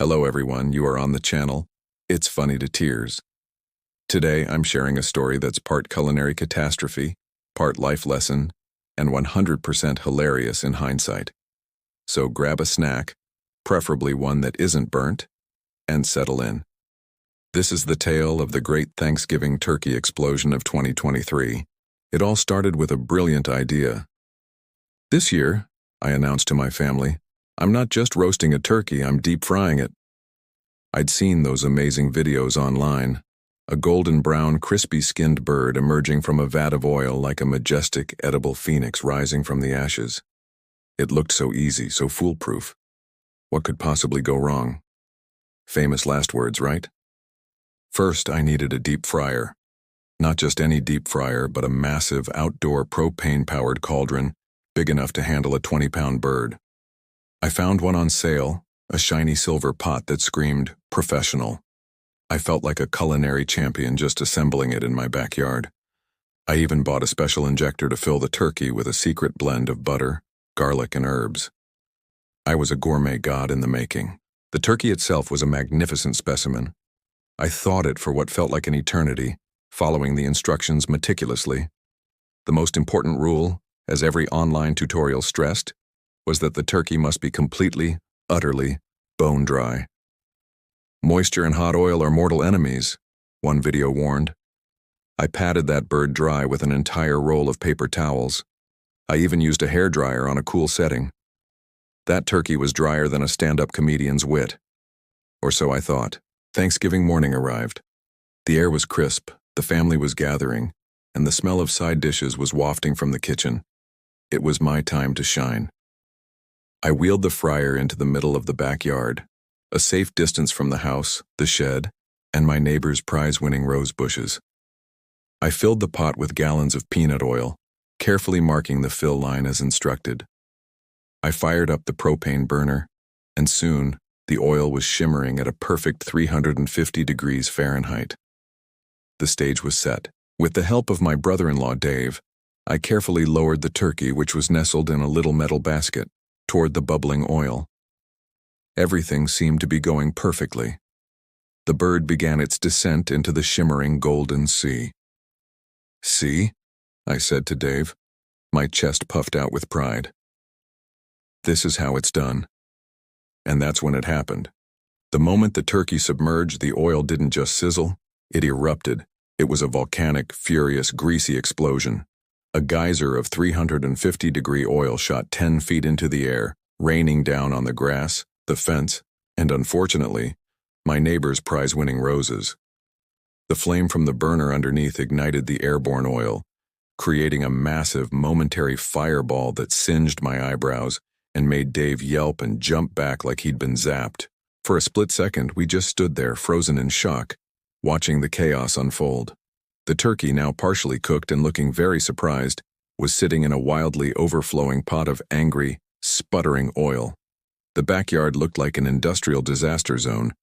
Hello everyone, you are on the channel. It's Funny to Tears. Today I'm sharing a story that's part culinary catastrophe, part life lesson, and 100% hilarious in hindsight. So grab a snack, preferably one that isn't burnt, and settle in. This is the tale of the great Thanksgiving turkey explosion of 2023. It all started with a brilliant idea. This year, I announced to my family, I'm not just roasting a turkey, I'm deep frying it. I'd seen those amazing videos online, a golden brown, crispy-skinned bird emerging from a vat of oil like a majestic, edible phoenix rising from the ashes. It looked so easy, so foolproof. What could possibly go wrong? Famous last words, right? First, I needed a deep fryer. Not just any deep fryer, but a massive outdoor propane-powered cauldron big enough to handle a 20-pound bird. I found one on sale, a shiny silver pot that screamed, professional. I felt like a culinary champion just assembling it in my backyard. I even bought a special injector to fill the turkey with a secret blend of butter, garlic, and herbs. I was a gourmet god in the making. The turkey itself was a magnificent specimen. I thawed it for what felt like an eternity, following the instructions meticulously. The most important rule, as every online tutorial stressed, was that the turkey must be completely, utterly, bone dry. Moisture and hot oil are mortal enemies, one video warned. I patted that bird dry with an entire roll of paper towels. I even used a hairdryer on a cool setting. That turkey was drier than a stand-up comedian's wit. Or so I thought. Thanksgiving morning arrived. The air was crisp, the family was gathering, and the smell of side dishes was wafting from the kitchen. It was my time to shine. I wheeled the fryer into the middle of the backyard, a safe distance from the house, the shed, and my neighbor's prize-winning rose bushes. I filled the pot with gallons of peanut oil, carefully marking the fill line as instructed. I fired up the propane burner, and soon the oil was shimmering at a perfect 350 degrees Fahrenheit. The stage was set. With the help of my brother-in-law, Dave, I carefully lowered the turkey, which was nestled in a little metal basket, toward the bubbling oil. Everything seemed to be going perfectly. The bird began its descent into the shimmering golden sea. "See?" I said to Dave, my chest puffed out with pride. "This is how it's done." And that's when it happened. The moment the turkey submerged, the oil didn't just sizzle, it erupted. It was a volcanic, furious, greasy explosion. A geyser of 350-degree oil shot 10 feet into the air, raining down on the grass, the fence, and unfortunately, my neighbor's prize-winning roses. The flame from the burner underneath ignited the airborne oil, creating a massive, momentary fireball that singed my eyebrows and made Dave yelp and jump back like he'd been zapped. For a split second, we just stood there, frozen in shock, watching the chaos unfold. The turkey, now partially cooked and looking very surprised, was sitting in a wildly overflowing pot of angry, sputtering oil. The backyard looked like an industrial disaster zone,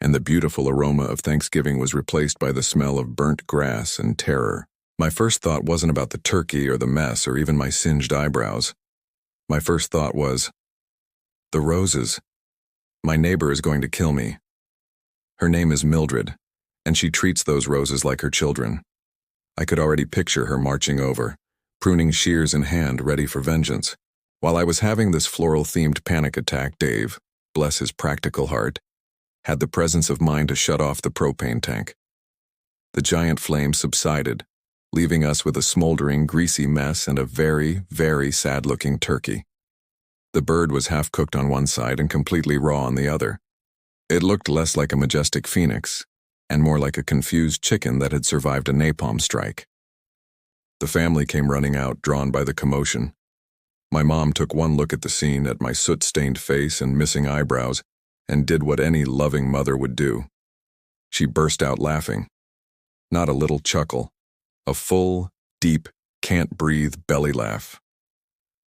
and the beautiful aroma of Thanksgiving was replaced by the smell of burnt grass and terror. My first thought wasn't about the turkey or the mess or even my singed eyebrows. My first thought was, the roses. My neighbor is going to kill me. Her name is Mildred, and she treats those roses like her children. I could already picture her marching over, pruning shears in hand, ready for vengeance. While I was having this floral-themed panic attack, Dave, bless his practical heart, had the presence of mind to shut off the propane tank. The giant flame subsided, leaving us with a smoldering, greasy mess and a very, very sad-looking turkey. The bird was half-cooked on one side and completely raw on the other. It looked less like a majestic phoenix, and more like a confused chicken that had survived a napalm strike. The family came running out, drawn by the commotion. My mom took one look at the scene, at my soot-stained face and missing eyebrows, and did what any loving mother would do. She burst out laughing. Not a little chuckle. A full, deep, can't-breathe belly laugh.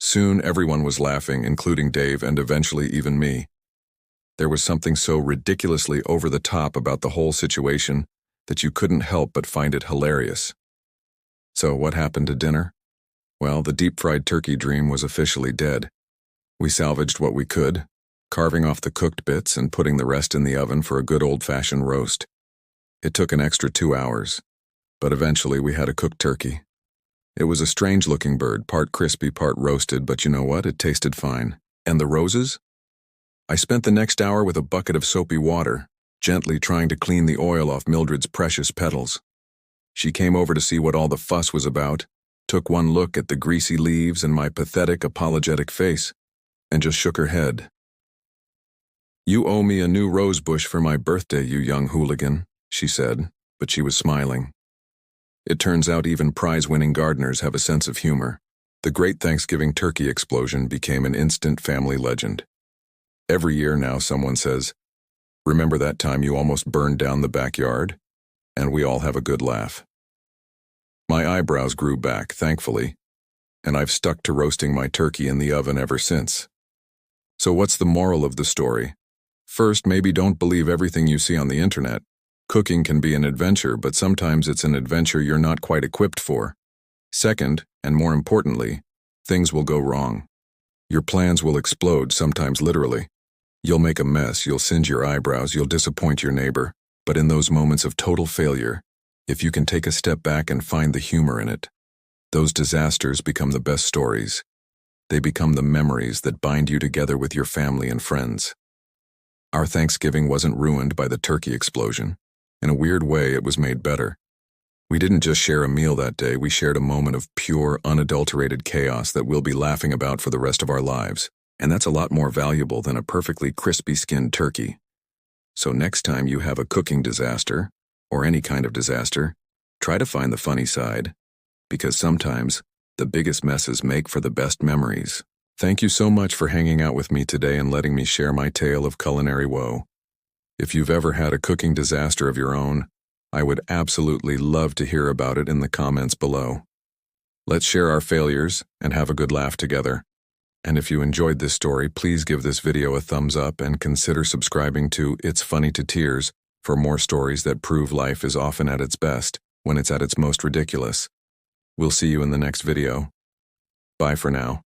Soon everyone was laughing, including Dave and eventually even me. There was something so ridiculously over the top about the whole situation that you couldn't help but find it hilarious. So what happened to dinner? Well, the deep-fried turkey dream was officially dead. We salvaged what we could, carving off the cooked bits and putting the rest in the oven for a good old-fashioned roast. It took an extra 2 hours, but eventually we had a cooked turkey. It was a strange-looking bird, part crispy, part roasted, but you know what? It tasted fine. And the roses? I spent the next hour with a bucket of soapy water, gently trying to clean the oil off Mildred's precious petals. She came over to see what all the fuss was about, took one look at the greasy leaves and my pathetic, apologetic face, and just shook her head. "You owe me a new rose bush for my birthday, you young hooligan," she said, but she was smiling. It turns out even prize-winning gardeners have a sense of humor. The Great Thanksgiving Turkey Explosion became an instant family legend. Every year now someone says, "Remember that time you almost burned down the backyard?" And we all have a good laugh. My eyebrows grew back, thankfully, and I've stuck to roasting my turkey in the oven ever since. So what's the moral of the story? First, maybe don't believe everything you see on the internet. Cooking can be an adventure, but sometimes it's an adventure you're not quite equipped for. Second, and more importantly, things will go wrong. Your plans will explode, sometimes literally. You'll make a mess, you'll singe your eyebrows, you'll disappoint your neighbor. But in those moments of total failure, if you can take a step back and find the humor in it, those disasters become the best stories. They become the memories that bind you together with your family and friends. Our Thanksgiving wasn't ruined by the turkey explosion. In a weird way, it was made better. We didn't just share a meal that day, we shared a moment of pure, unadulterated chaos that we'll be laughing about for the rest of our lives. And that's a lot more valuable than a perfectly crispy-skinned turkey. So next time you have a cooking disaster, or any kind of disaster, try to find the funny side, because sometimes the biggest messes make for the best memories. Thank you so much for hanging out with me today and letting me share my tale of culinary woe. If you've ever had a cooking disaster of your own, I would absolutely love to hear about it in the comments below. Let's share our failures and have a good laugh together. And if you enjoyed this story, please give this video a thumbs up and consider subscribing to It's Funny to Tears for more stories that prove life is often at its best when it's at its most ridiculous. We'll see you in the next video. Bye for now.